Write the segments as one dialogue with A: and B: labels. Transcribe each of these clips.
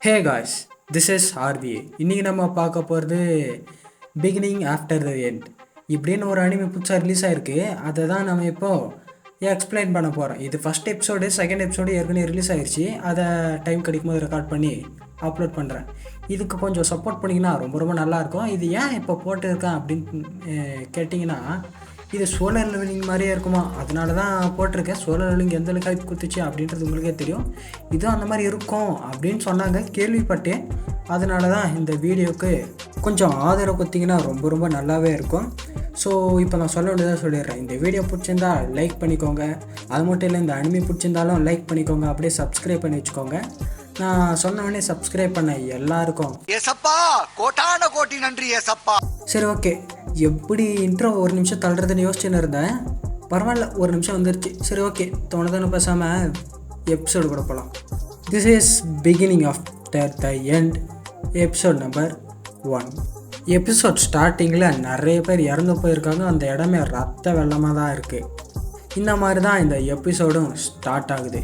A: Hey guys, this is RBA. இன்றைக்கி நம்ம பார்க்க போகிறது பிகினிங் ஆஃப்டர் த எண்ட் இப்படின்னு ஒரு அனிமே புதுசாக ரிலீஸ் ஆகிருக்கு. அதை தான் நம்ம இப்போது எக்ஸ்பிளைன் பண்ண போகிறோம். இது ஃபஸ்ட் எபிசோடு, செகண்ட் எபிசோடு ஏற்கனவே ரிலீஸ் ஆகிடுச்சு. அதை டைம் கிடைக்கும் போது ரெக்கார்ட் பண்ணி அப்லோட் பண்ணுறேன். இதுக்கு கொஞ்சம் சப்போர்ட் பண்ணிங்கன்னா ரொம்ப ரொம்ப நல்லாயிருக்கும். இது ஏன் இப்போ போட்டிருக்கேன் அப்படின்னு கேட்டிங்கன்னா, இது சோலார் லெவலிங் மாதிரியே இருக்குமா, அதனால தான் போட்டிருக்கேன். சோலார் லெவலிங் எந்த அளவுக்கு ஹைப் கொடுத்துச்சு அப்படின்றது உங்களுக்கே தெரியும். இதுவும் அந்த மாதிரி இருக்கும் அப்படின்னு சொன்னாங்க, கேள்விப்பட்டேன். அதனால தான் இந்த வீடியோவுக்கு கொஞ்சம் ஆதரவு கொடுத்தீங்கன்னா ரொம்ப ரொம்ப நல்லாவே இருக்கும். ஸோ இப்போ நான் சொல்ல வேண்டியதாக சொல்லிடுறேன். இந்த வீடியோ பிடிச்சிருந்தா லைக் பண்ணிக்கோங்க. அது மட்டும் இல்லை, இந்த அனிமே பிடிச்சிருந்தாலும் லைக் பண்ணிக்கோங்க. அப்படியே சப்ஸ்கிரைப் பண்ணி வச்சுக்கோங்க. நான் சொன்னவொடனே சப்ஸ்கிரைப் பண்ண எல்லாருக்கும்
B: ஏசப்பா கோட்டான கோட்டி நன்றி ஏசப்பா.
A: சரி, ஓகே. எப்படி இன்ட்ரோ ஒரு நிமிஷம் தள்ளுறதுன்னு யோசிச்சுன்னு இருந்தேன். பரவாயில்ல, ஒரு நிமிஷம் வந்துருச்சு. சரி, ஓகே. தோணுதானே பேசாமல் எபிசோடு கூட போகலாம். This is beginning after the end, episode number 1. Episode ஸ்டார்டிங்கில் நிறைய பேர் இறந்து போயிருக்காங்க. அந்த இடமே ரத்த வெள்ளமாக தான் இருக்குது. இந்த மாதிரி தான் இந்த எபிசோடும் ஸ்டார்ட் ஆகுது.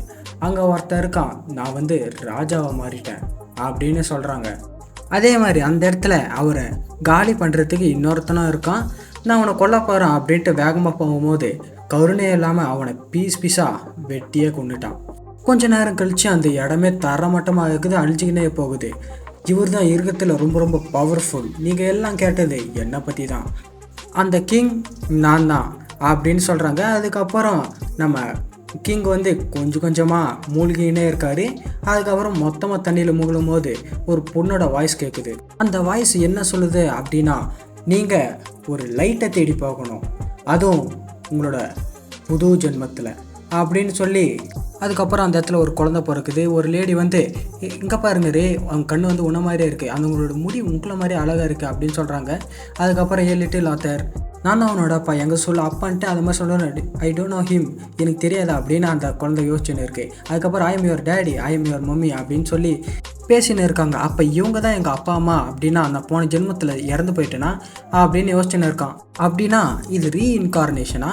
A: அங்கே ஒருத்தர் இருக்கான், நான் வந்து ராஜாவை மாறிட்டேன் அப்படின்னு சொல்கிறாங்க. அதே மாதிரி அந்த இடத்துல அவரை காலி பண்ணுறதுக்கு இன்னொருத்தனும் இருக்கான். நான் அவனை கொல்ல போகிறேன் அப்படின்ட்டு வேகமாக போகும்போது கருணே இல்லாமல் அவனை பீஸாக வெட்டியே கொண்டுட்டான். கொஞ்ச நேரம் கழித்து அந்த இடமே தரமட்டமாக இருக்குது, அழிஞ்சிக்கினே போகுது. இவர் தான் இருக்கத்தில் ரொம்ப ரொம்ப பவர்ஃபுல். நீங்கள் எல்லாம் கேட்டது என்னை பற்றி தான். அந்த கிங் நான் தான் அப்படின்னு சொல்கிறாங்க. அதுக்கப்புறம் நம்ம கிங் வந்து கொஞ்சம் கொஞ்சமாக மூழ்கினே இருக்கார். அதுக்கப்புறம் மொத்தமாக தண்ணியில் மூழ்கும் போது ஒரு பொண்ணோட வாய்ஸ் கேட்குது. அந்த வாய்ஸ் என்ன சொல்லுது அப்படின்னா, நீங்கள் ஒரு லைட்டை தேடி போகணும், அதுவும் உங்களோட புது ஜென்மத்தில் அப்படின்னு சொல்லி. அதுக்கப்புறம் அந்த இடத்துல ஒரு குழந்தை பிறக்குது. ஒரு லேடி வந்து, இங்கே பாருங்க ரே, அவங்க கண்ணு வந்து உன்ன மாதிரியே இருக்குது, அந்த உங்களோட முடி உங்களை மாதிரி அழகாக இருக்குது அப்படின்னு சொல்கிறாங்க. அதுக்கப்புறம் லிட்டில் ஆத்தர், நான் தான் அவனோட அப்பா, எங்கே சொல்ல அப்பான்ட்டு அது மாதிரி சொல்கிறேன். ஐ டோன்ட் நோ ஹிம், எனக்கு தெரியாது அப்படின்னு அந்த குழந்தை யோசிச்சுன்னு இருக்குது. அதுக்கப்புறம் I am your daddy, I am your mummy அப்படின்னு சொல்லி பேசின்னு இருக்காங்க. அப்போ இவங்க தான் எங்கள் அப்பா அம்மா அப்படின்னா, நான் போன ஜென்மத்தில் இறந்து போயிட்டேனா அப்படின்னு யோசிச்சுன்னு இருக்கான். அப்படின்னா இது ரீஇன்கார்னேஷனா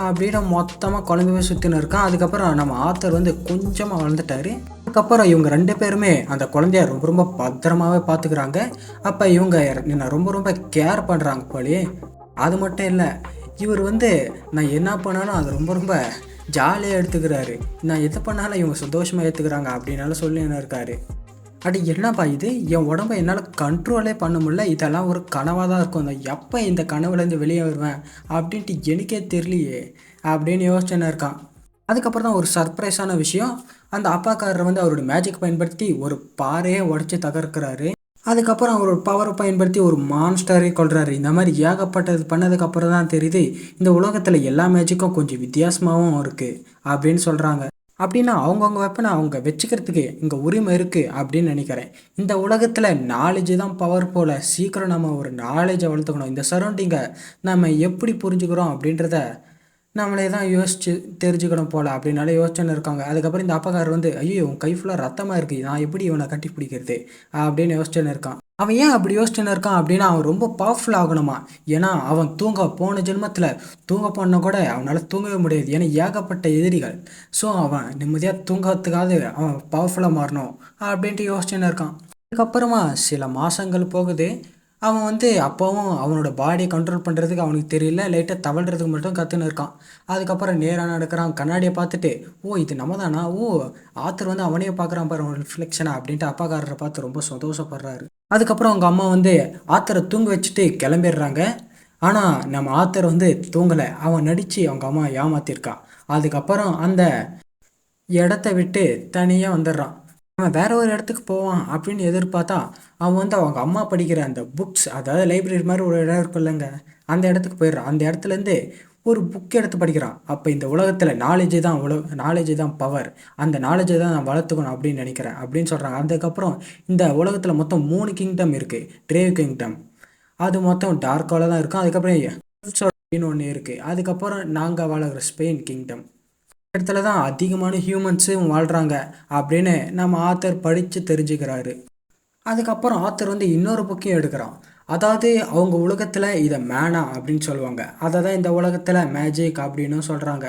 A: அப்படின்னு மொத்தமாக குழம்பவே சுற்றின்னு இருக்கான். அதுக்கப்புறம் நம்ம ஆத்தர் வந்து கொஞ்சமாக வளர்ந்துட்டாரு. அதுக்கப்புறம் இவங்க 2 பேருமே அந்த குழந்தைய ரொம்ப ரொம்ப பத்திரமாகவே பார்த்துக்கிறாங்க. அப்போ இவங்க என்னை ரொம்ப ரொம்ப கேர் பண்ணுறாங்க போலே. அது மட்டும் இல்லை, இவர் வந்து நான் என்ன பண்ணாலும் அது ரொம்ப ரொம்ப ஜாலியாக எடுத்துக்கிறாரு. நான் எது பண்ணாலும் இவங்க சந்தோஷமாக ஏற்றுக்கிறாங்க அப்படின்னால சொல்லி என்ன இருக்காரு. அடி என்னப்பா இது, என் உடம்பை என்னால் கண்ட்ரோலே பண்ண முடியல, இதெல்லாம் ஒரு கனவாக தான் இருக்கும், நான் எப்போ இந்த கனவுலேருந்து வெளியே வருவேன் அப்படின்ட்டு எனக்கே தெரியலையே அப்படின்னு யோசிச்சுன்னு இருக்கான். அதுக்கப்புறம் தான் ஒரு சர்ப்ரைஸான விஷயம், அந்த அப்பாக்காரர் வந்து அவரோட மேஜிக் பயன்படுத்தி ஒரு பாறையை உடச்சி தகர்க்கிறாரு. அதுக்கப்புறம் அவரோட பவரை பயன்படுத்தி ஒரு மான்ஸ்டரை கொள்கிறாரு. இந்த மாதிரி ஏகப்பட்டது பண்ணதுக்கப்புறம் தான் தெரியுது, இந்த உலகத்தில் எல்லா மேஜிக்கும் கொஞ்சம் வித்தியாசமாகவும் இருக்குது அப்படின்னு சொல்கிறாங்க. அப்படின்னா அவங்கவுங்க வெப்பனை அவங்க வச்சுக்கிறதுக்கு இங்கே உரிமை இருக்குது அப்படின்னு நினைக்கிறேன். இந்த உலகத்தில் நாலேஜ் தான் பவர் போல். சீக்கிரம் நம்ம ஒரு நாலேஜை வளர்த்துக்கணும். இந்த சரௌண்டிங்கை நம்ம எப்படி புரிஞ்சுக்கிறோம் அப்படின்றத நம்மளே தான் யோசிச்சு தெரிஞ்சுக்கணும் போல் அப்படின்னால யோசிச்சுன்னு இருக்காங்க. அதுக்கப்புறம் இந்த அப்பாக்காரர் வந்து, ஐயோ உன் கை ஃபுல்லாக ரத்தமாக இருக்குது, நான் எப்படி இவனை கட்டி பிடிக்கிறது அப்படின்னு யோசிச்சுன்னு இருக்கான். அவன் ஏன் அப்படி யோசிச்சுன்னு இருக்கான் அப்படின்னா, அவன் ரொம்ப பவர்ஃபுல் ஆகணுமா. ஏன்னா அவன் போன ஜென்மத்தில் தூங்க போனால் கூட அவனால் தூங்கவே முடியாது, ஏன்னா ஏகப்பட்ட எதிரிகள். ஸோ அவன் நிம்மதியாக தூங்கிறதுக்காக அவன் பவர்ஃபுல்லாக மாறணும் அப்படின்ட்டு யோசிச்சுன்னு இருக்கான். அதுக்கப்புறமா சில மாதங்கள் போகுது. அவன் வந்து அப்போவும் அவனோட பாடியை கண்ட்ரோல் பண்ணுறதுக்கு அவனுக்கு தெரியல, லைட்டாக தவழ்கிறதுக்கு மட்டும் கற்றுன்னு இருக்கான். அதுக்கப்புறம் நேராக நடக்கிறான். கண்ணாடியை பார்த்துட்டு, ஓ இது நம்ம தானா, ஓ ஆத்தர் வந்து அவனையே பார்க்குறான் பாரு அவன் ரிஃப்ளெக்ஷனாக அப்படின்ட்டு அப்பாக்காரரை பார்த்து ரொம்ப சந்தோஷப்படுறாரு. அதுக்கப்புறம் அவங்க அம்மா வந்து ஆத்தரை தூங்க வச்சுட்டு கிளம்பிடுறாங்க. ஆனால் நம்ம ஆத்தர் வந்து தூங்கலை, அவன் நடித்து அவங்க அம்மா ஏமாத்திருக்கான். அதுக்கப்புறம் அந்த இடத்த விட்டு தனியாக வந்துடுறான். அவன் வேற ஒரு இடத்துக்கு போவான் அப்படின்னு எதிர்பார்த்தா, அவன் வந்து அவங்க அம்மா படிக்கிற அந்த புக்ஸ், அதாவது லைப்ரரி மாதிரி ஒரு இடம் இருக்கும் இல்லைங்க, அந்த இடத்துக்கு போயிடுறான். அந்த இடத்துலேருந்து ஒரு புக் எடுத்து படிக்கிறான். அப்போ இந்த உலகத்தில் நாலேஜ் தான் பவர், அந்த நாலேஜை தான் நான் வளர்த்துக்கணும் அப்படின்னு நினைக்கிறேன் அப்படின்னு சொல்கிறாங்க. அதுக்கப்புறம் இந்த உலகத்தில் மொத்தம் 3 கிங்டம் இருக்குது. ட்ரேவ் கிங்டம் அது மொத்தம் டார்க்கால தான் இருக்கும். அதுக்கப்புறம் ஒன்று இருக்குது. அதுக்கப்புறம் நாங்கள் வாழ்கிற ஸ்பெயின் கிங்டம் இடத்துல தான் அதிகமான ஹியூமன்ஸும் வாழ்கிறாங்க அப்படின்னு நம்ம ஆத்தர் படித்து தெரிஞ்சுக்கிறாரு. அதுக்கப்புறம் ஆத்தர் வந்து இன்னொரு புக்கையும் எடுக்கிறான். அதாவது அவங்க உலகத்தில் இதை மேனா அப்படின்னு சொல்லுவாங்க, அதை தான் இந்த உலகத்தில் மேஜிக் அப்படின்னு சொல்கிறாங்க.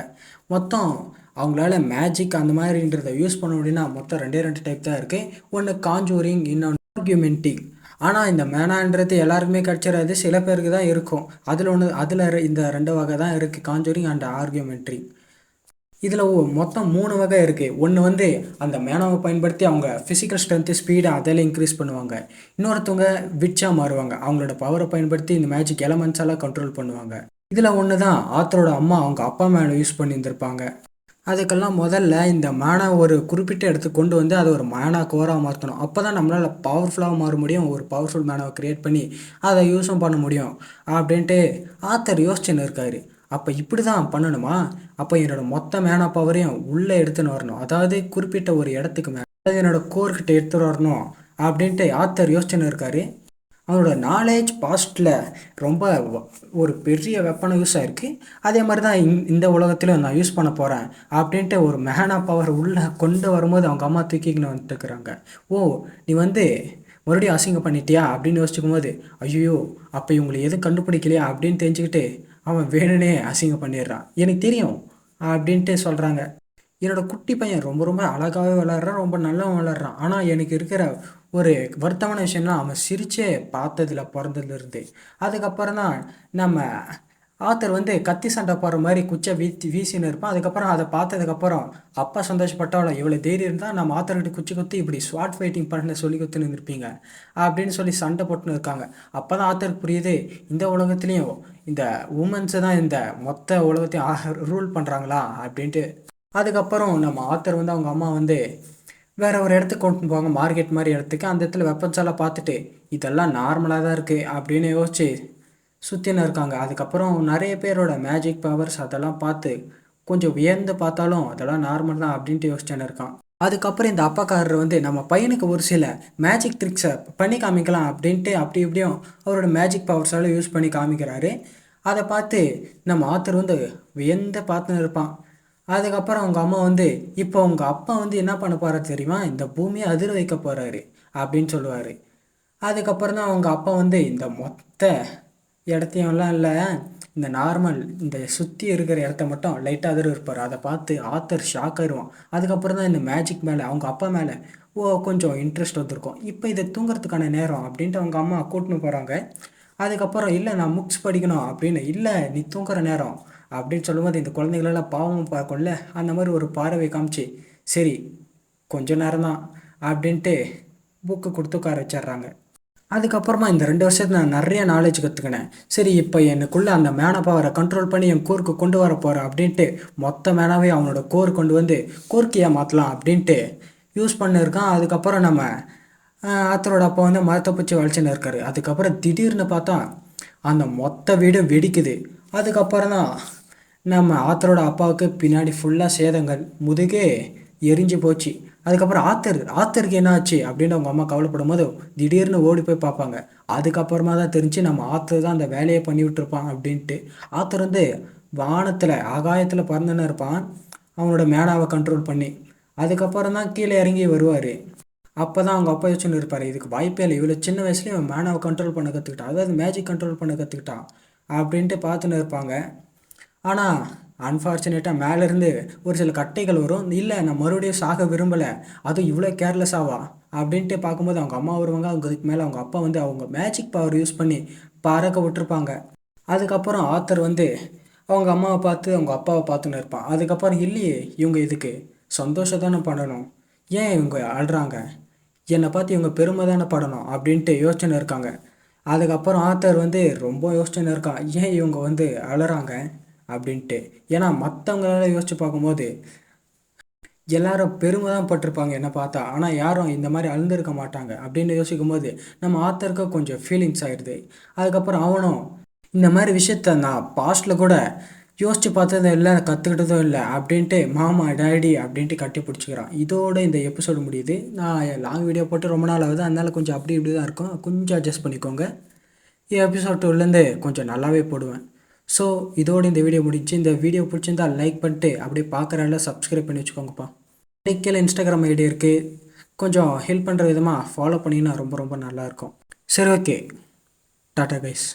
A: மொத்தம் அவங்களால மேஜிக் அந்த மாதிரின்றதை யூஸ் பண்ண முடியும்னா மொத்தம் 2 டைப் தான் இருக்குது. ஒன்று காஞ்சூரிங், இன்னொன்று ஆர்கியூமெண்டிங். ஆனால் இந்த மேனான்றது எல்லாருக்குமே கிடச்சிடாது, சில பேருக்கு தான் இருக்கும். அதில் இந்த 2 வகை தான் இருக்குது, காஞ்சூரிங் அண்ட் ஆர்கியூமெண்ட்ரி. இதில் மொத்தம் 3 வகை இருக்குது. ஒன்று வந்து அந்த மேனாவை பயன்படுத்தி அவங்க ஃபிசிக்கல் ஸ்ட்ரென்த்து, ஸ்பீடை அதெல்லாம் இன்க்ரீஸ் பண்ணுவாங்க. இன்னொருத்தவங்க விட்சாக மாறுவாங்க, அவங்களோட பவரை பயன்படுத்தி இந்த மேஜிக் எலமெண்ட்ஸ் எல்லாம் கண்ட்ரோல் பண்ணுவாங்க. இதில் ஒன்று தான் ஆத்தரோட அம்மா அவங்க அப்பா மேலே யூஸ் பண்ணியிருந்திருப்பாங்க. அதுக்கெல்லாம் முதல்ல இந்த மேனா ஒரு குறிப்பிட்ட இடத்துக்கு கொண்டு வந்து அதை ஒரு மேனா கோராக மாற்றணும். அப்போ தான் நம்மளால் பவர்ஃபுல்லாக மாற முடியும், ஒரு பவர்ஃபுல் மேனாவை க்ரியேட் பண்ணி அதை யூஸும் பண்ண முடியும் அப்படின்ட்டு ஆத்தர் யோசிச்சுன்னு இருக்காரு. அப்போ இப்படி தான் பண்ணணுமா? அப்போ என்னோடய மொத்த மேனா பவரையும் உள்ளே எடுத்துன்னு வரணும், அதாவது குறிப்பிட்ட ஒரு இடத்துக்கு மேலே, அதாவது என்னோடய கோர்கிட்ட எடுத்துகிட்டு வரணும் அப்படின்ட்டு ஆத்தர் யோசிச்சுன்னு இருக்காரு. அவனோட நாலேஜ் பாஸ்ட்டில் ரொம்ப ஒரு பெரிய வெப்பனை யூஸ் ஆகிருக்கு. அதே மாதிரி தான் இந்த உலகத்திலும் நான் யூஸ் பண்ண போகிறேன் அப்படின்ட்டு ஒரு மேனா பவர் உள்ளே கொண்டு வரும்போது அவங்க அம்மா தூக்கிக்கின்னு வந்துட்டுருக்குறாங்க. ஓ, நீ வந்து மறுபடியும் அசிங்கம் பண்ணிட்டியா அப்படின்னு யோசிச்சுக்கும் போது, ஐயோ அப்போ இவங்களை எதுவும் கண்டுபிடிக்கலையா அப்படின்னு தெரிஞ்சுக்கிட்டு அவன் வேணுனே அசிங்கம் பண்ணிடுறான். எனக்கு தெரியும் அப்படின்ட்டு சொல்கிறாங்க. என்னோடய குட்டி பையன் ரொம்ப ரொம்ப அழகாகவே விளாட்றான், ரொம்ப நல்லவன் விளாட்றான். ஆனால் எனக்கு இருக்கிற ஒரு வருத்தமான விஷயம்னா அவன் சிரிச்சே பார்த்ததில் பிறந்ததுலேருந்து. அதுக்கப்புறம் தான் நம்ம ஆத்தர் வந்து கத்தி சண்டை போடுற மாதிரி குச்சை வீசின்னு இருப்பான். அதுக்கப்புறம் அதை பார்த்ததுக்கப்புறம் அப்பா சந்தோஷப்பட்டாலும் இவ்வளோ தைரியம் இருந்தால் நம்ம ஆத்தர்கிட்ட குச்சி குத்தி இப்படி ஸ்வாட் ஃபைட்டிங் பண்ண சொல்லி கொடுத்துன்னு இருப்பீங்க அப்படின்னு சொல்லி சண்டை போட்டுன்னு இருக்காங்க. அப்போ தான் ஆத்தருக்கு புரியுது, இந்த உலகத்துலேயும் இந்த உமன்ஸை தான் இந்த மொத்த உலகத்தையும் ரூல் பண்ணுறாங்களா அப்படின்ட்டு. அதுக்கப்புறம் நம்ம ஆத்தர் வந்து அவங்க அம்மா வந்து வேறு ஒரு இடத்துக்கு கொண்டு போவாங்க, மார்க்கெட் மாதிரி இடத்துக்கு. அந்த இடத்துல வெப்பன்ஸ் எல்லாம் பார்த்துட்டு இதெல்லாம் நார்மலாக தான் இருக்குது அப்படின்னு யோசிச்சு சுற்றின்னு இருக்காங்க. அதுக்கப்புறம் நிறைய பேரோட மேஜிக் பவர்ஸ் அதெல்லாம் பார்த்து கொஞ்சம் வியந்து பார்த்தாலும் அதெல்லாம் நார்மல் தான் அப்படின்ட்டு யோசிச்சுன்னு இருக்கான். அதுக்கப்புறம் இந்த அப்பாக்காரர் வந்து நம்ம பையனுக்கு ஒரு சில மேஜிக் ட்ரிக்ஸை பண்ணி காமிக்கலாம் அப்படின்ட்டு அப்படி இப்படியும் அவரோட மேஜிக் பவர்ஸால் யூஸ் பண்ணி காமிக்கிறாரு. அதை பார்த்து நம்ம ஆத்தர் வந்து வியந்து பார்த்துன்னு இருப்பான். அதுக்கப்புறம் அவங்க அம்மா வந்து, இப்போ உங்கள் அப்பா வந்து என்ன பண்ண போகிறாரு தெரியுமா, இந்த பூமியை அதிர வைக்க போகிறாரு அப்படின்னு சொல்லுவார். அதுக்கப்புறம் தான் அவங்க அப்பா வந்து இந்த மொத்த இடத்தையும்லாம் இல்லை, இந்த நார்மல் இந்த சுற்றி இருக்கிற இடத்த மட்டும் லைட்டாக அதிர இருப்பார். அதை பார்த்து ஆத்தர் ஷாக் ஆயிடுவான். அதுக்கப்புறம் தான் இந்த மேஜிக் மேலே அவங்க அப்பா மேலே கொஞ்சம் இன்ட்ரெஸ்ட் வந்திருக்கும். இப்போ இதை தூங்குறதுக்கான நேரம் அப்படின்ட்டு அவங்க அம்மா கூட்டின்னு போகிறாங்க. அதுக்கப்புறம் இல்லை நான் புக்ஸ் படிக்கணும் அப்படின்னு, இல்லை நீ தூங்குற நேரம் அப்படின்னு சொல்லும்போது இந்த குழந்தைகளெல்லாம் பாவம் பார்க்கும்ல, அந்த மாதிரி ஒரு பார்வை காமிச்சு சரி கொஞ்ச நேரம் தான் அப்படின்ட்டு புக்கு கொடுத்து உட்கார வச்சிட்றாங்க. அதுக்கப்புறமா இந்த 2 வருஷத்துல நான் நிறைய நாலேஜ் கற்றுக்கினேன். சரி இப்போ எனக்குள்ளே அந்த மேனா பவரை கண்ட்ரோல் பண்ணி என் கோருக்கு கொண்டு வர போகிறேன் அப்படின்ட்டு மொத்த மேனாவே அவனோட கோர் கொண்டு வந்து கோர்க்கியாக மாற்றலாம் அப்படின்ட்டு யூஸ் பண்ணியிருக்கான். அதுக்கப்புறம் நம்ம ஆத்தரோட அப்பா வந்து மரத்தை பூச்சி வளைச்சுன்னு இருக்காரு. அதுக்கப்புறம் திடீர்னு பார்த்தா அந்த மொத்த வீடும் வெடிக்குது. அதுக்கப்புறம் தான் நம்ம ஆத்தரோட அப்பாவுக்கு பின்னாடி ஃபுல்லாக சேதங்கள், முதுகே எரிஞ்சு போச்சு. அதுக்கப்புறம் ஆத்தருக்கு என்ன ஆச்சு அப்படின்னு அவங்க அம்மா கவலைப்படும் போது திடீர்னு ஓடி போய் பார்ப்பாங்க. அதுக்கப்புறமா தான் தெரிஞ்சு நம்ம ஆத்தர் தான் அந்த வேலையை பண்ணி விட்டுருப்பான் அப்படின்ட்டு. ஆத்தர் வந்து வானத்தில் ஆகாயத்தில் பறந்துன்னு இருப்பான் அவனோட மேனாவை கண்ட்ரோல் பண்ணி. அதுக்கப்புறம் தான் கீழே இறங்கி வருவார். அப்போ தான் அவங்க அப்பா யோசிச்சுன்னு இருப்பார், இதுக்கு வாய்ப்பே இல்லை, இவ்வளோ சின்ன வயசுலேயும் அவன் மேனாவை கண்ட்ரோல் பண்ண கற்றுக்கிட்டான், அதாவது மேஜிக் கண்ட்ரோல் பண்ண கற்றுக்கிட்டான் அப்படின்ட்டு பார்த்துன்னு இருப்பாங்க. ஆனால் அன்ஃபார்ச்சுனேட்டாக மேலேருந்து ஒரு சில கட்டைகள் வரும். இல்லை நான் மறுபடியும் சாக விரும்பலை, அதுவும் இவ்வளோ கேர்லெஸ்ஸாவா அப்படின்ட்டு பார்க்கும்போது அவங்க அம்மா வருவாங்க. அதுக்கு மேலே அவங்க அப்பா வந்து அவங்க மேஜிக் பவர் யூஸ் பண்ணி பறக்க விட்டுருப்பாங்க. அதுக்கப்புறம் ஆத்தர் வந்து அவங்க அம்மாவை பார்த்து அவங்க அப்பாவை பார்த்துன்னு இருப்பான். அதுக்கப்புறம் இல்லையே இவங்க இதுக்கு சந்தோஷம் தானே பண்ணணும், ஏன் இவங்க ஆடுறாங்க, என்னை பார்த்து இவங்க பெருமை தானே படணும் அப்படின்ட்டு யோசிச்சுன்னு இருக்காங்க. அதுக்கப்புறம் ஆத்தர் வந்து ரொம்ப யோசிச்சுன்னு இருக்கான், ஏன் இவங்க வந்து அழறாங்க அப்படின்ட்டு. ஏன்னா மற்றவங்களால யோசித்து பார்க்கும்போது எல்லாரும் பெருமை தான் பட்டிருப்பாங்க என்னை பார்த்தா, ஆனால் யாரும் இந்த மாதிரி அழுந்திருக்க மாட்டாங்க அப்படின்னு யோசிக்கும் போது நம்ம ஆத்தருக்கு கொஞ்சம் ஃபீலிங்ஸ் ஆகிடுது. அதுக்கப்புறம் அவனும் இந்த மாதிரி விஷயத்த நான் பாஸ்ட்டில் கூட யோசித்து பார்த்ததும் இல்லை, கற்றுக்கிட்டதும் இல்லை அப்படின்ட்டு மாமா டேடி அப்படின்ட்டு கட்டி பிடிச்சிக்கிறான். இதோட இந்த எபிசோடு முடியுது. நான் லாங் வீடியோ போட்டு ரொம்ப நாள் ஆகுது, அதனால கொஞ்சம் அப்படி இப்படி தான் இருக்கும், கொஞ்சம் அட்ஜஸ்ட் பண்ணிக்கோங்க. எபிசோட் 2லேருந்து கொஞ்சம் நல்லாவே போடுவேன். ஸோ இதோடு இந்த வீடியோ முடிச்சு. இந்த வீடியோ பிடிச்சிருந்தால் லைக் பண்ணிட்டு அப்படியே பார்க்குறனால சப்ஸ்கிரைப் பண்ணி வச்சுக்கோங்கப்பா. கீழே இன்ஸ்டாகிராம் ஐடி இருக்குது, கொஞ்சம் ஹெல்ப் பண்ணுற விதமாக ஃபாலோ பண்ணிங்கன்னா ரொம்ப ரொம்ப நல்லாயிருக்கும். சரி, ஓகே, டாடா கைஸ்.